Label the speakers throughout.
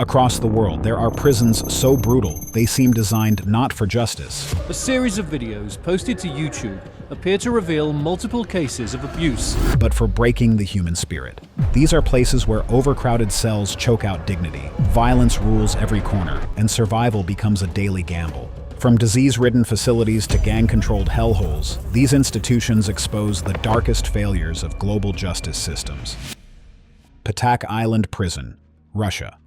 Speaker 1: Across the world, there are prisons so brutal, they seem designed not for justice.
Speaker 2: A series of videos posted to YouTube appear to reveal multiple cases of abuse,
Speaker 1: but for breaking the human spirit. These are places where overcrowded cells choke out dignity, violence rules every corner, and survival becomes a daily gamble. From disease-ridden facilities to gang-controlled hellholes, these institutions expose the darkest failures of global justice systems. Pac Island Prison, Russia.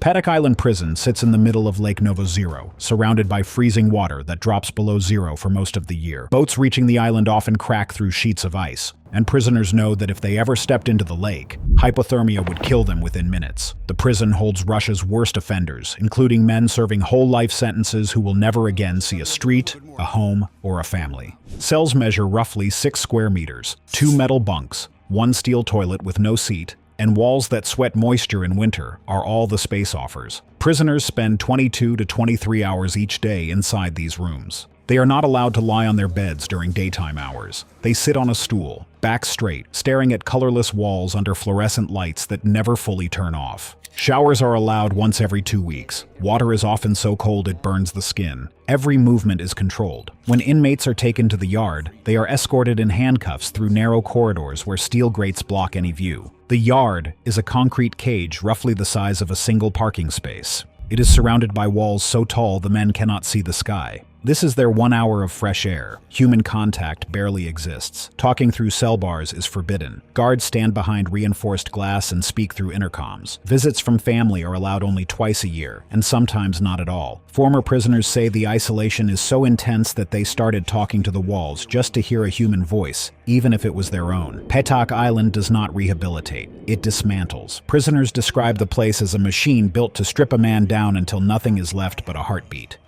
Speaker 1: Pac Island Prison sits in the middle of Lake Novozero, surrounded by freezing water that drops below zero for most of the year. Boats reaching the island often crack through sheets of ice, and prisoners know that if they ever stepped into the lake, hypothermia would kill them within minutes. The prison holds Russia's worst offenders, including men serving whole life sentences who will never again see a street, a home, or a family. Cells measure roughly 6 square meters, 2 metal bunks, 1 steel toilet with no seat, and walls that sweat moisture in winter are all the space offers. Prisoners spend 22 to 23 hours each day inside these rooms. They are not allowed to lie on their beds during daytime hours. They sit on a stool, back straight, staring at colorless walls under fluorescent lights that never fully turn off. Showers are allowed once every 2 weeks. Water is often so cold it burns the skin. Every movement is controlled. When inmates are taken to the yard, they are escorted in handcuffs through narrow corridors where steel grates block any view. The yard is a concrete cage roughly the size of a single parking space. It is surrounded by walls so tall the men cannot see the sky. This is their 1 hour of fresh air. Human contact barely exists. Talking through cell bars is forbidden. Guards stand behind reinforced glass and speak through intercoms. Visits from family are allowed only twice a year, and sometimes not at all. Former prisoners say the isolation is so intense that they started talking to the walls just to hear a human voice, even if it was their own. Pac Island does not rehabilitate. It dismantles. Prisoners describe the place as a machine built to strip a man down until nothing is left but a heartbeat.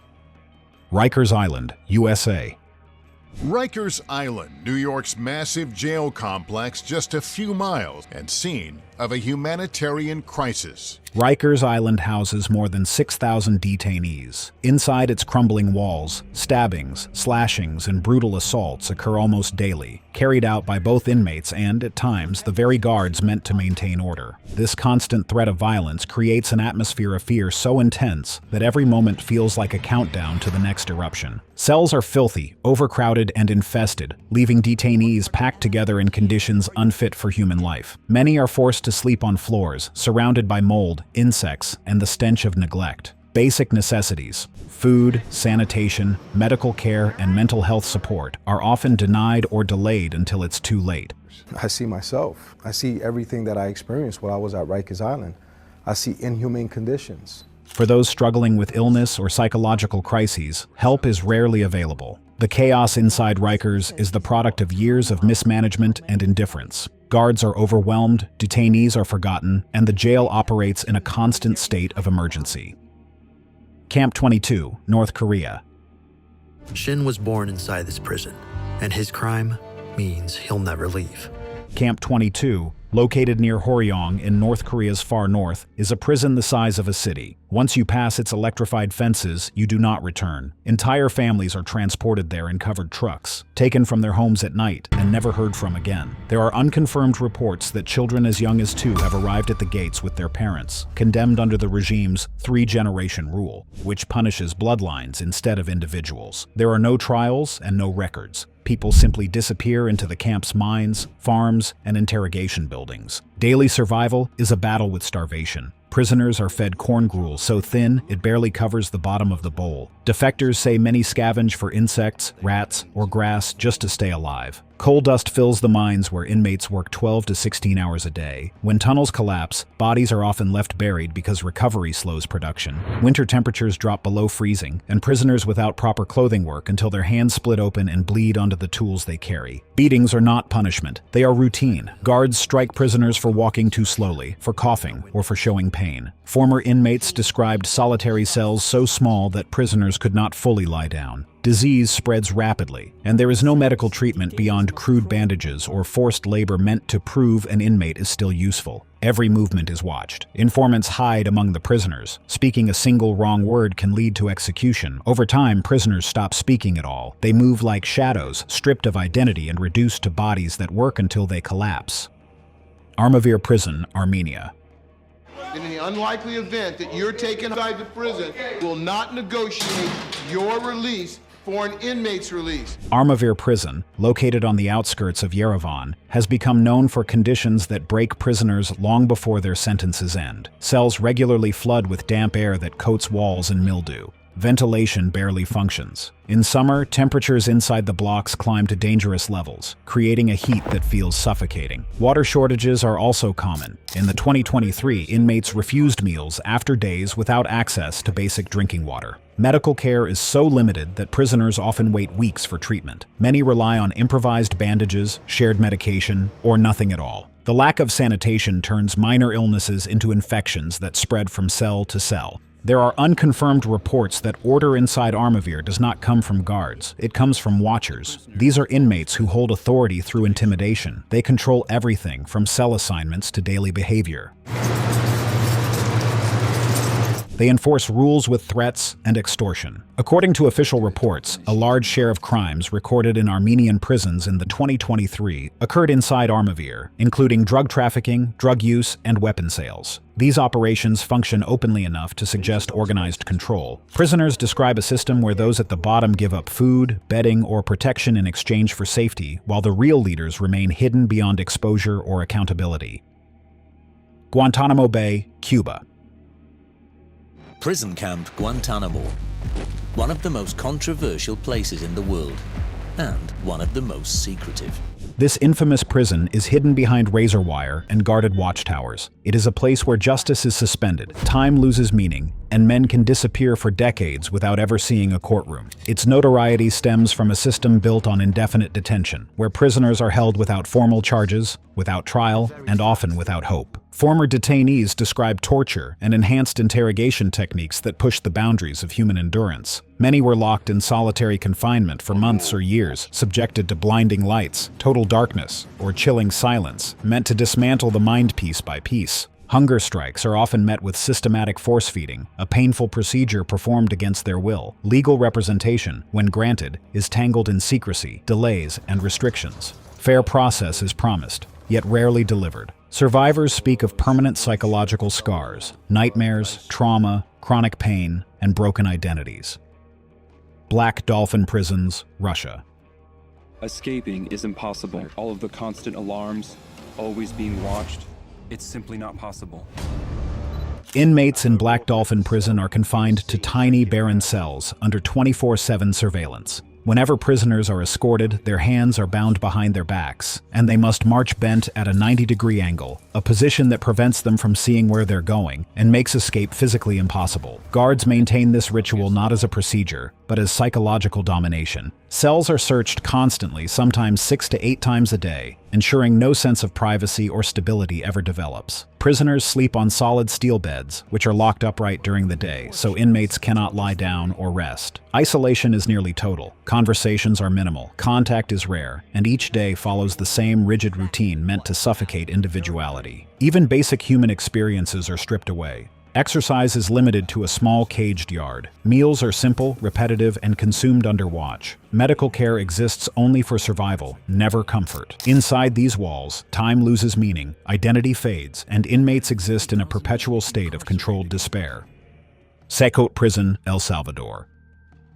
Speaker 1: Rikers Island, USA.
Speaker 3: Rikers Island, New York's massive jail complex, just a few miles and scene of a humanitarian crisis.
Speaker 1: Rikers Island houses more than 6,000 detainees. Inside its crumbling walls, stabbings, slashings, and brutal assaults occur almost daily, carried out by both inmates and, at times, the very guards meant to maintain order. This constant threat of violence creates an atmosphere of fear so intense that every moment feels like a countdown to the next eruption. Cells are filthy, overcrowded, and infested, leaving detainees packed together in conditions unfit for human life. Many are forced to sleep on floors, surrounded by mold, insects, and the stench of neglect. Basic necessities, food, sanitation, medical care, and mental health support are often denied or delayed until it's too late.
Speaker 4: I see myself. I see everything that I experienced while I was at Rikers Island. I see inhumane conditions.
Speaker 1: For those struggling with illness or psychological crises, help is rarely available. The chaos inside Rikers is the product of years of mismanagement and indifference. Guards are overwhelmed, detainees are forgotten, and the jail operates in a constant state of emergency. Camp 22, North Korea.
Speaker 5: Shin was born inside this prison, and his crime means he'll never leave.
Speaker 1: Camp 22, located near Horyong in North Korea's far north, is a prison the size of a city. Once you pass its electrified fences, you do not return. Entire families are transported there in covered trucks, taken from their homes at night and never heard from again. There are unconfirmed reports that children as young as 2 have arrived at the gates with their parents, condemned under the regime's 3-generation rule, which punishes bloodlines instead of individuals. There are no trials and no records. People simply disappear into the camp's mines, farms, and interrogation buildings. Daily survival is a battle with starvation. Prisoners are fed corn gruel so thin it barely covers the bottom of the bowl. Defectors say many scavenge for insects, rats, or grass just to stay alive. Coal dust fills the mines where inmates work 12 to 16 hours a day. When tunnels collapse, bodies are often left buried because recovery slows production. Winter temperatures drop below freezing, and prisoners without proper clothing work until their hands split open and bleed onto the tools they carry. Beatings are not punishment. They are routine. Guards strike prisoners for walking too slowly, for coughing, or for showing pain. Former inmates described solitary cells so small that prisoners could not fully lie down. Disease spreads rapidly, and there is no medical treatment beyond crude bandages or forced labor meant to prove an inmate is still useful. Every movement is watched. Informants hide among the prisoners. Speaking a single wrong word can lead to execution. Over time, prisoners stop speaking at all. They move like shadows, stripped of identity and reduced to bodies that work until they collapse. Armavir Prison, Armenia.
Speaker 6: In the unlikely event that you're taken outside the prison, will not negotiate your release for an inmate's release.
Speaker 1: Armavir prison, located on the outskirts of Yerevan, has become known for conditions that break prisoners long before their sentences end. Cells regularly flood with damp air that coats walls and mildew. Ventilation barely functions. In summer, temperatures inside the blocks climb to dangerous levels, creating a heat that feels suffocating. Water shortages are also common. In the 2023, inmates refused meals after days without access to basic drinking water. Medical care is so limited that prisoners often wait weeks for treatment. Many rely on improvised bandages, shared medication, or nothing at all. The lack of sanitation turns minor illnesses into infections that spread from cell to cell. There are unconfirmed reports that order inside Armavir does not come from guards. It comes from watchers. These are inmates who hold authority through intimidation. They control everything from cell assignments to daily behavior. They enforce rules with threats and extortion. According to official reports, a large share of crimes recorded in Armenian prisons in the 2023 occurred inside Armavir, including drug trafficking, drug use, and weapon sales. These operations function openly enough to suggest organized control. Prisoners describe a system where those at the bottom give up food, bedding, or protection in exchange for safety, while the real leaders remain hidden beyond exposure or accountability. Guantanamo Bay, Cuba.
Speaker 7: Prison Camp Guantanamo, one of the most controversial places in the world, and one of the most secretive.
Speaker 1: This infamous prison is hidden behind razor wire and guarded watchtowers. It is a place where justice is suspended, time loses meaning, and men can disappear for decades without ever seeing a courtroom. Its notoriety stems from a system built on indefinite detention, where prisoners are held without formal charges, without trial, and often without hope. Former detainees describe torture and enhanced interrogation techniques that push the boundaries of human endurance. Many were locked in solitary confinement for months or years, subjected to blinding lights, total darkness, or chilling silence, meant to dismantle the mind piece by piece. Hunger strikes are often met with systematic force-feeding, a painful procedure performed against their will. Legal representation, when granted, is tangled in secrecy, delays, and restrictions. Fair process is promised, yet rarely delivered. Survivors speak of permanent psychological scars, nightmares, trauma, chronic pain, and broken identities. Black Dolphin prisons, Russia.
Speaker 8: Escaping is impossible. All of the constant alarms, always being watched, it's simply not possible.
Speaker 1: Inmates in Black Dolphin prison are confined to tiny, barren cells under 24/7 surveillance. Whenever prisoners are escorted, their hands are bound behind their backs, and they must march bent at a 90-degree angle, a position that prevents them from seeing where they're going and makes escape physically impossible. Guards maintain this ritual not as a procedure, but as psychological domination. Cells are searched constantly, sometimes 6 to 8 times a day, ensuring no sense of privacy or stability ever develops. Prisoners sleep on solid steel beds, which are locked upright during the day, so inmates cannot lie down or rest. Isolation is nearly total. Conversations are minimal, contact is rare, and each day follows the same rigid routine meant to suffocate individuality. Even basic human experiences are stripped away. Exercise is limited to a small caged yard. Meals are simple, repetitive, and consumed under watch. Medical care exists only for survival, never comfort. Inside these walls, time loses meaning, identity fades, and inmates exist in a perpetual state of controlled despair. CECOT Prison, El Salvador.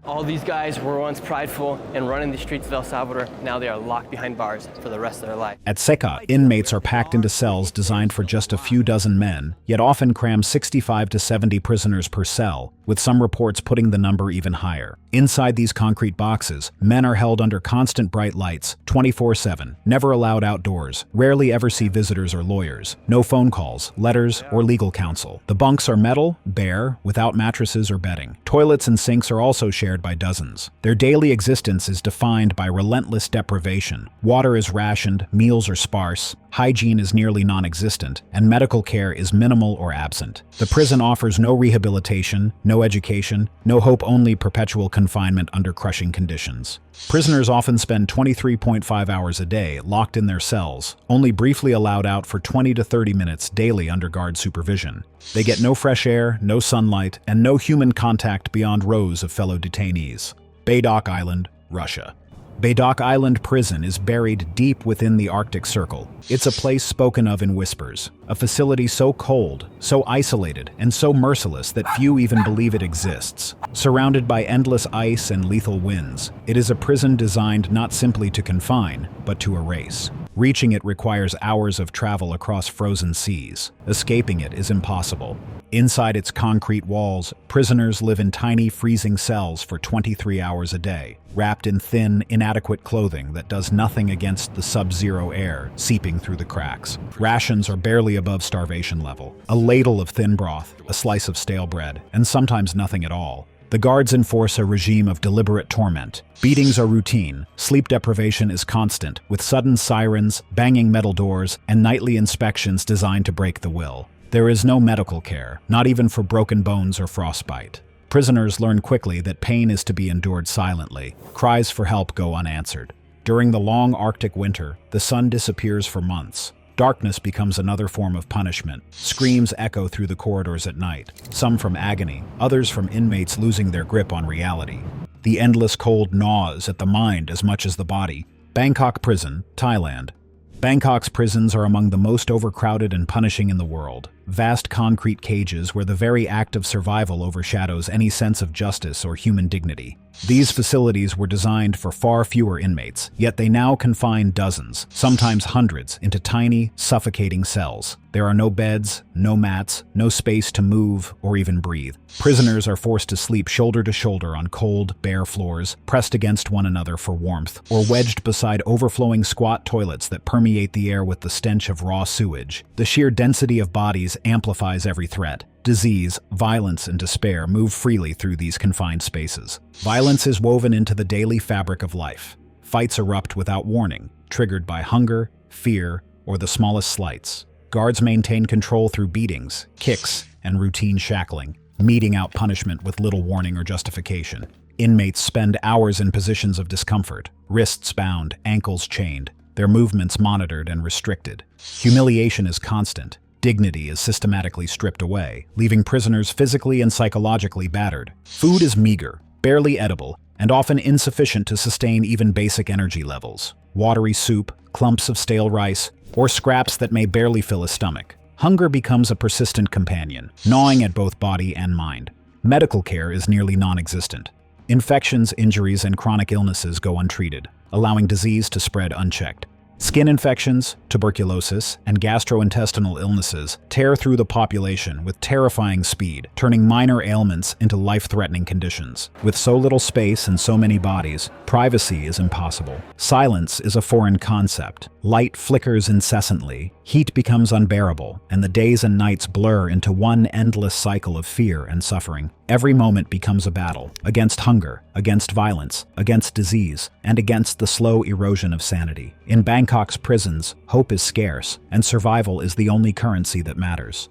Speaker 9: All these guys were once prideful and running the streets of El Salvador. Now they are locked behind bars for the rest of their life.
Speaker 1: At CECOT, inmates are packed into cells designed for just a few dozen men, yet often cram 65 to 70 prisoners per cell, with some reports putting the number even higher. Inside these concrete boxes, men are held under constant bright lights, 24/7, never allowed outdoors, rarely ever see visitors or lawyers, no phone calls, letters, or legal counsel. The bunks are metal, bare, without mattresses or bedding. Toilets and sinks are also shared by dozens. Their daily existence is defined by relentless deprivation. Water is rationed, meals are sparse, hygiene is nearly non-existent, and medical care is minimal or absent. The prison offers no rehabilitation, no education, no hope, only perpetual confinement under crushing conditions. Prisoners often spend 23.5 hours a day locked in their cells, only briefly allowed out for 20 to 30 minutes daily under guard supervision. They get no fresh air, no sunlight, and no human contact beyond rows of fellow detainees. Pac Island, Russia. Pac Island prison is buried deep within the Arctic Circle. It's a place spoken of in whispers, a facility so cold, so isolated, and so merciless that few even believe it exists. Surrounded by endless ice and lethal winds, it is a prison designed not simply to confine, but to erase. Reaching it requires hours of travel across frozen seas. Escaping it is impossible. Inside its concrete walls, prisoners live in tiny, freezing cells for 23 hours a day, wrapped in thin, inadequate clothing that does nothing against the sub-zero air seeping through the cracks. Rations are barely above starvation level. A ladle of thin broth, a slice of stale bread, and sometimes nothing at all. The guards enforce a regime of deliberate torment. Beatings are routine, sleep deprivation is constant, with sudden sirens, banging metal doors, and nightly inspections designed to break the will. There is no medical care, not even for broken bones or frostbite. Prisoners learn quickly that pain is to be endured silently. Cries for help go unanswered. During the long Arctic winter, the sun disappears for months. Darkness becomes another form of punishment. Screams echo through the corridors at night, some from agony, others from inmates losing their grip on reality. The endless cold gnaws at the mind as much as the body. Bangkok Prison, Thailand. Bangkok's prisons are among the most overcrowded and punishing in the world. Vast concrete cages where the very act of survival overshadows any sense of justice or human dignity. These facilities were designed for far fewer inmates, yet they now confine dozens, sometimes hundreds, into tiny, suffocating cells. There are no beds, no mats, no space to move or even breathe. Prisoners are forced to sleep shoulder to shoulder on cold, bare floors, pressed against one another for warmth, or wedged beside overflowing squat toilets that permeate the air with the stench of raw sewage. The sheer density of bodies amplifies every threat. Disease, violence, and despair move freely through these confined spaces. Violence is woven into the daily fabric of life. Fights erupt without warning, triggered by hunger, fear, or the smallest slights. Guards maintain control through beatings, kicks, and routine shackling, meting out punishment with little warning or justification. Inmates spend hours in positions of discomfort, wrists bound, ankles chained, their movements monitored and restricted. Humiliation is constant. Dignity is systematically stripped away, leaving prisoners physically and psychologically battered. Food is meager, barely edible, and often insufficient to sustain even basic energy levels. Watery soup, clumps of stale rice, or scraps that may barely fill a stomach. Hunger becomes a persistent companion, gnawing at both body and mind. Medical care is nearly non-existent. Infections, injuries, and chronic illnesses go untreated, allowing disease to spread unchecked. Skin infections, tuberculosis, and gastrointestinal illnesses tear through the population with terrifying speed, turning minor ailments into life-threatening conditions. With so little space and so many bodies, privacy is impossible. Silence is a foreign concept. Light flickers incessantly, heat becomes unbearable, and the days and nights blur into one endless cycle of fear and suffering. Every moment becomes a battle, against hunger, against violence, against disease, and against the slow erosion of sanity. In Bangkok's prisons, hope is scarce, and survival is the only currency that matters.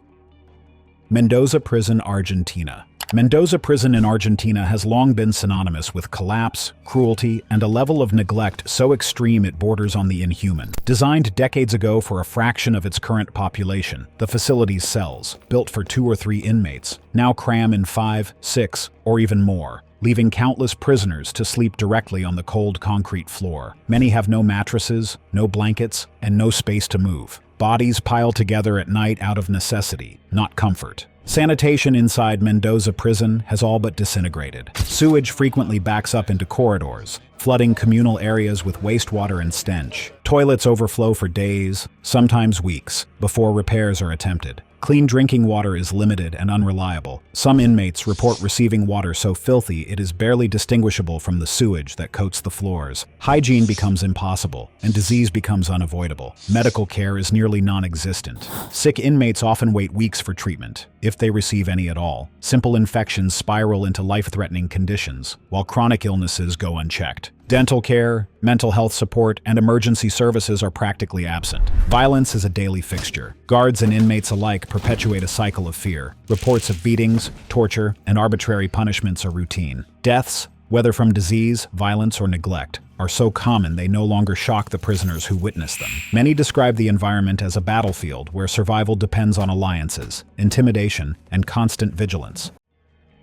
Speaker 1: Mendoza Prison, Argentina. Mendoza Prison in Argentina has long been synonymous with collapse, cruelty, and a level of neglect so extreme it borders on the inhuman. Designed decades ago for a fraction of its current population, the facility's cells, built for 2 or 3 inmates, now cram in 5, 6, or even more, leaving countless prisoners to sleep directly on the cold concrete floor. Many have no mattresses, no blankets, and no space to move. Bodies pile together at night out of necessity, not comfort. Sanitation inside Mendoza Prison has all but disintegrated. Sewage frequently backs up into corridors, flooding communal areas with wastewater and stench. Toilets overflow for days, sometimes weeks, before repairs are attempted. Clean drinking water is limited and unreliable. Some inmates report receiving water so filthy it is barely distinguishable from the sewage that coats the floors. Hygiene becomes impossible, and disease becomes unavoidable. Medical care is nearly non-existent. Sick inmates often wait weeks for treatment, if they receive any at all. Simple infections spiral into life-threatening conditions, while chronic illnesses go unchecked. Dental care, mental health support, and emergency services are practically absent. Violence is a daily fixture. Guards and inmates alike perpetuate a cycle of fear. Reports of beatings, torture, and arbitrary punishments are routine. Deaths, whether from disease, violence, or neglect, are so common they no longer shock the prisoners who witness them. Many describe the environment as a battlefield where survival depends on alliances, intimidation, and constant vigilance.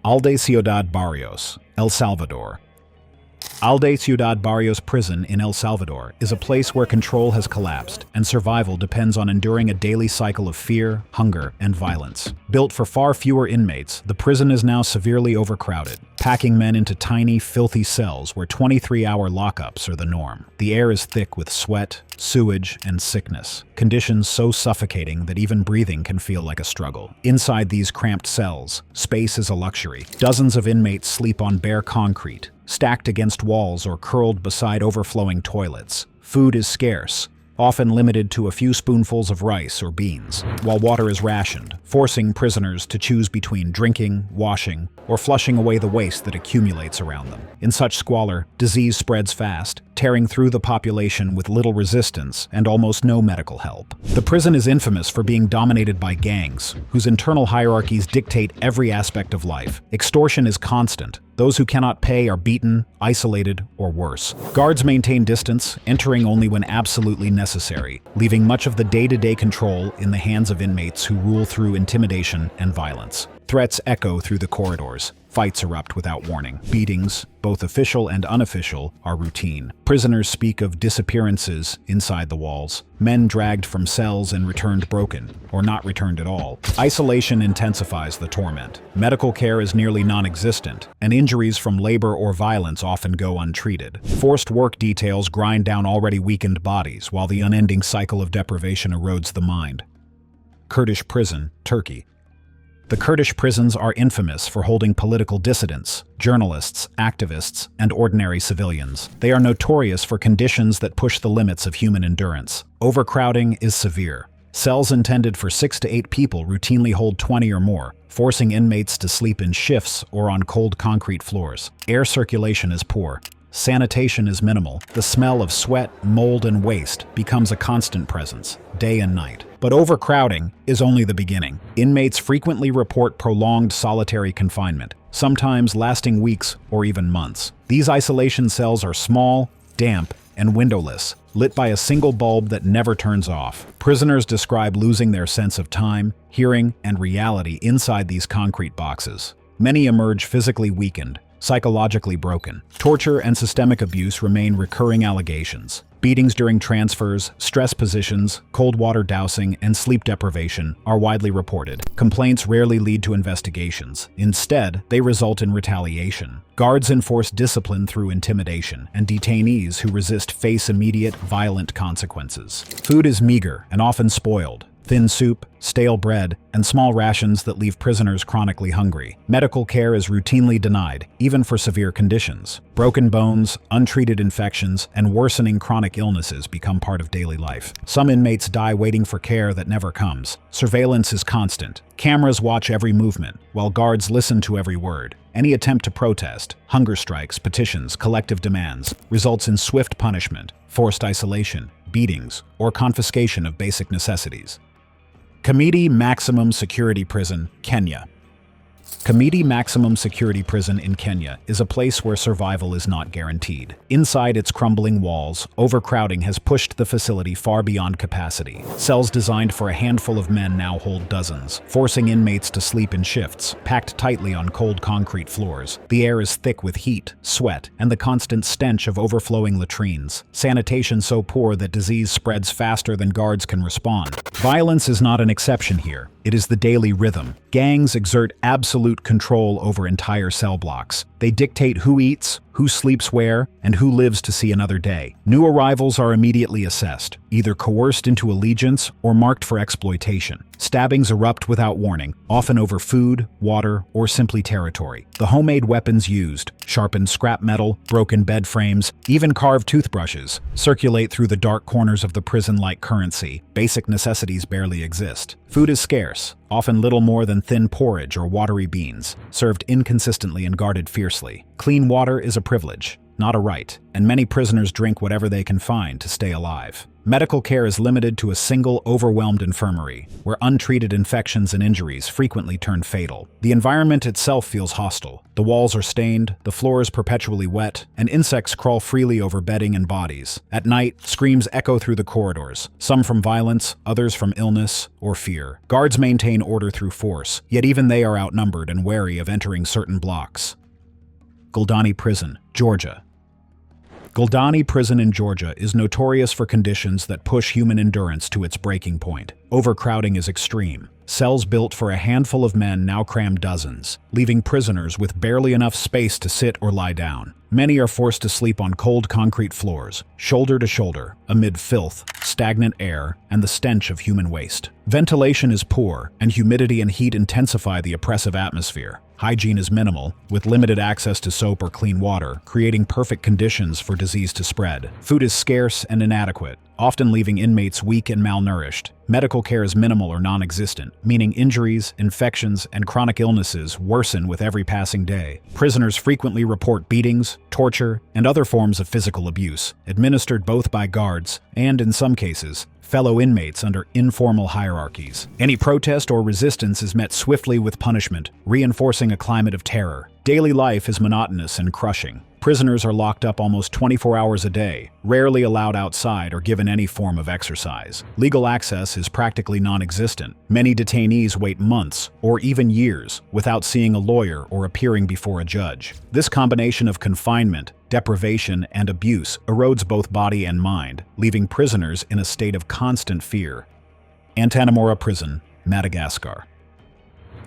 Speaker 1: Aldiodad, Barios, El Salvador. Aldiodad Barrios Prison in El Salvador is a place where control has collapsed and survival depends on enduring a daily cycle of fear, hunger, and violence. Built for far fewer inmates, the prison is now severely overcrowded, packing men into tiny, filthy cells where 23-hour lockups are the norm. The air is thick with sweat, sewage, and sickness, conditions so suffocating that even breathing can feel like a struggle. Inside these cramped cells, space is a luxury. Dozens of inmates sleep on bare concrete, stacked against walls or curled beside overflowing toilets. Food is scarce, often limited to a few spoonfuls of rice or beans, while water is rationed, forcing prisoners to choose between drinking, washing, or flushing away the waste that accumulates around them. In such squalor, disease spreads fast, tearing through the population with little resistance and almost no medical help. The prison is infamous for being dominated by gangs, whose internal hierarchies dictate every aspect of life. Extortion is constant. Those who cannot pay are beaten, isolated, or worse. Guards maintain distance, entering only when absolutely necessary, leaving much of the day-to-day control in the hands of inmates who rule through intimidation and violence. Threats echo through the corridors. Fights erupt without warning. Beatings, both official and unofficial, are routine. Prisoners speak of disappearances inside the walls, men dragged from cells and returned broken, or not returned at all. Isolation intensifies the torment. Medical care is nearly non-existent, and injuries from labor or violence often go untreated. Forced work details grind down already weakened bodies, while the unending cycle of deprivation erodes the mind. Kurdish prison, Turkey. The Kurdish prisons are infamous for holding political dissidents, journalists, activists, and ordinary civilians. They are notorious for conditions that push the limits of human endurance. Overcrowding is severe. Cells intended for 6 to 8 people routinely hold 20 or more, forcing inmates to sleep in shifts or on cold concrete floors. Air circulation is poor. Sanitation is minimal. The smell of sweat, mold, and waste becomes a constant presence, day and night. But overcrowding is only the beginning. Inmates frequently report prolonged solitary confinement, sometimes lasting weeks or even months. These isolation cells are small, damp, and windowless, lit by a single bulb that never turns off. Prisoners describe losing their sense of time, hearing, and reality inside these concrete boxes. Many emerge physically weakened, psychologically broken. Torture and systemic abuse remain recurring allegations. Beatings during transfers, stress positions, cold water dousing, and sleep deprivation are widely reported. Complaints rarely lead to investigations. Instead, they result in retaliation. Guards enforce discipline through intimidation, and detainees who resist face immediate, violent consequences. Food is meager and often spoiled. Thin soup, stale bread, and small rations that leave prisoners chronically hungry. Medical care is routinely denied, even for severe conditions. Broken bones, untreated infections, and worsening chronic illnesses become part of daily life. Some inmates die waiting for care that never comes. Surveillance is constant. Cameras watch every movement, while guards listen to every word. Any attempt to protest, hunger strikes, petitions, collective demands, results in swift punishment, forced isolation, beatings, or confiscation of basic necessities. Kamdi Maximum Security Prison, Kenya. Kamdi Maximum Security Prison in Kenya is a place where survival is not guaranteed. Inside its crumbling walls, overcrowding has pushed the facility far beyond capacity. Cells designed for a handful of men now hold dozens, forcing inmates to sleep in shifts, packed tightly on cold concrete floors. The air is thick with heat, sweat, and the constant stench of overflowing latrines. Sanitation so poor that disease spreads faster than guards can respond. Violence is not an exception here. It is the daily rhythm. Gangs exert absolute control over entire cell blocks. They dictate who eats, who sleeps where, and who lives to see another day. New arrivals are immediately assessed, either coerced into allegiance or marked for exploitation. Stabbings erupt without warning, often over food, water, or simply territory. The homemade weapons used, sharpened scrap metal, broken bed frames, even carved toothbrushes, circulate through the dark corners of the prison like currency. Basic necessities barely exist. Food is scarce, often little more than thin porridge or watery beans, served inconsistently and guarded fiercely. Clean water is a privilege, not a right, and many prisoners drink whatever they can find to stay alive. Medical care is limited to a single overwhelmed infirmary, where untreated infections and injuries frequently turn fatal. The environment itself feels hostile. The walls are stained, the floor is perpetually wet, and insects crawl freely over bedding and bodies. At night, screams echo through the corridors, some from violence, others from illness or fear. Guards maintain order through force, yet even they are outnumbered and wary of entering certain blocks. Guldani Prison, Georgia. Guldani prison in Georgia is notorious for conditions that push human endurance to its breaking point. Overcrowding is extreme. Cells built for a handful of men now cram dozens, leaving prisoners with barely enough space to sit or lie down. Many are forced to sleep on cold concrete floors, shoulder to shoulder, amid filth, stagnant air, and the stench of human waste. Ventilation is poor, and humidity and heat intensify the oppressive atmosphere. Hygiene is minimal, with limited access to soap or clean water, creating perfect conditions for disease to spread. Food is scarce and inadequate, often leaving inmates weak and malnourished. Medical care is minimal or non-existent, meaning injuries, infections, and chronic illnesses worsen with every passing day. Prisoners frequently report beatings, torture, and other forms of physical abuse, administered both by guards and, in some cases, fellow inmates under informal hierarchies. Any protest or resistance is met swiftly with punishment, reinforcing a climate of terror. Daily life is monotonous and crushing. Prisoners are locked up almost 24 hours a day, rarely allowed outside or given any form of exercise. Legal access is practically non-existent. Many detainees wait months, or even years, without seeing a lawyer or appearing before a judge. This combination of confinement, deprivation, and abuse erodes both body and mind, leaving prisoners in a state of constant fear. Antanamura Prison, Madagascar.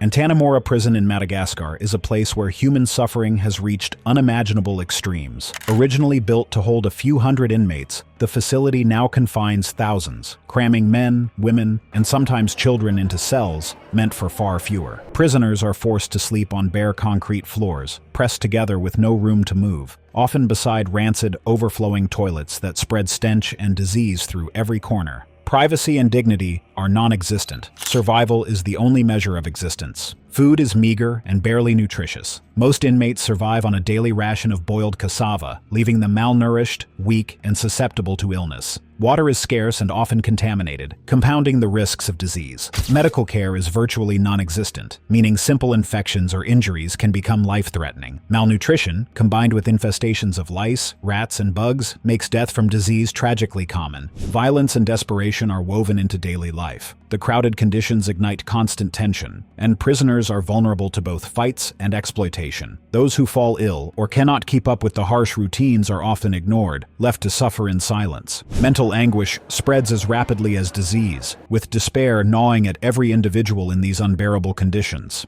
Speaker 1: Antanamura Prison in Madagascar is a place where human suffering has reached unimaginable extremes. Originally built to hold a few hundred inmates, the facility now confines thousands, cramming men, women, and sometimes children into cells meant for far fewer. Prisoners are forced to sleep on bare concrete floors, pressed together with no room to move, often beside rancid, overflowing toilets that spread stench and disease through every corner. Privacy and dignity are non-existent. Survival is the only measure of existence. Food is meager and barely nutritious. Most inmates survive on a daily ration of boiled cassava, leaving them malnourished, weak, and susceptible to illness. Water is scarce and often contaminated, compounding the risks of disease. Medical care is virtually non-existent, meaning simple infections or injuries can become life-threatening. Malnutrition, combined with infestations of lice, rats, and bugs, makes death from disease tragically common. Violence and desperation are woven into daily life. The crowded conditions ignite constant tension, and prisoners are vulnerable to both fights and exploitation. Those who fall ill or cannot keep up with the harsh routines are often ignored, left to suffer in silence. Mental anguish spreads as rapidly as disease, with despair gnawing at every individual in these unbearable conditions.